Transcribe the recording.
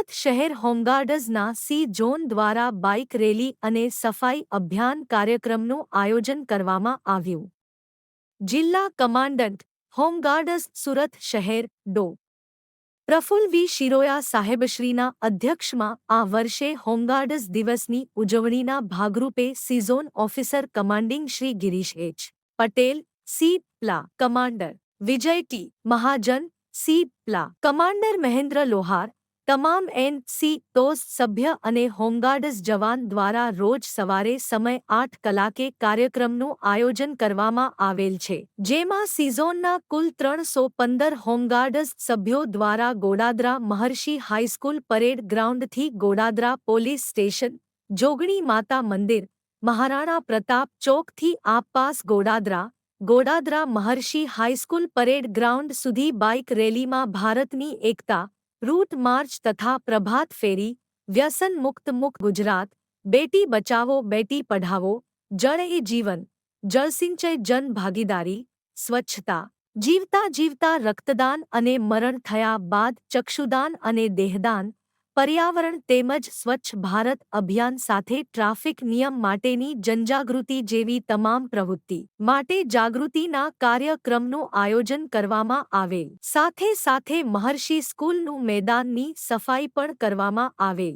સુરત શહેર હોમગાર્ડઝના C zone દ્વારા bike rally અને સફાઈ અભિયાન કાર્યક્રમનું આયોજન કરવામાં આવ્યું. જિલ્લા કમાન્ડન્ટ હોમગાર્ડઝ સુરત શહેર ડો. પ્રફુલ્લ વી શિરોયા સાહેબશ્રીના અધ્યક્ષમાં આ વર્ષે હોમગાર્ડઝ દિવસની ઉજવણીના ભાગરૂપે C zone officer commanding Shri Girish H. Patel, C પ્લા commander Vijay T. Mahajan, C પ્લા કમાન્ડર મહેન્દ્ર લોહાર, તમામ એન.સી. તોસ સભ્ય અને હોમગાર્ડઝ જવાન દ્વારા રોજ સવારે સમય 8 કલાકે કાર્યક્રમનું આયોજન કરવામાં આવેલ છે, જેમાં સી ઝોનના કુલ 315 હોમગાર્ડઝ સભ્યો દ્વારા ગોડાદરા મહર્ષિ હાઈસ્કૂલ પરેડ ગ્રાઉન્ડથી ગોડાદરા પોલીસ સ્ટેશન, જોગણી માતા મંદિર, મહારાણા પ્રતાપ ચોકથી આસપાસ Godadara Maharshi high school parade ground સુધી બાઇક રેલીમાં ભારતની એકતા, રૂટ માર્ચ તથા પ્રભાત ફેરી, વ્યસન મુક્ત ગુજરાત, બેટી બચાવો બેટી પઢાવો, જળ એ જીવન, જળસિંચય જન ભાગીદારી, સ્વચ્છતા, જીવતા જીવતા રક્તદાન અને મરણ થયા બાદ ચક્ષુદાન અને દેહદાન, પર્યાવરણ તેમજ સ્વચ્છ ભારત અભિયાન સાથે ટ્રાફિક નિયમ માટેની જનજાગૃતિ જેવી તમામ પ્રવૃત્તિ માટે જાગૃતિના કાર્યક્રમનું આયોજન કરવામાં આવેલ. સાથે સાથે મહર્ષિ સ્કૂલનું મેદાનની સફાઈ પણ કરવામાં આવેલ.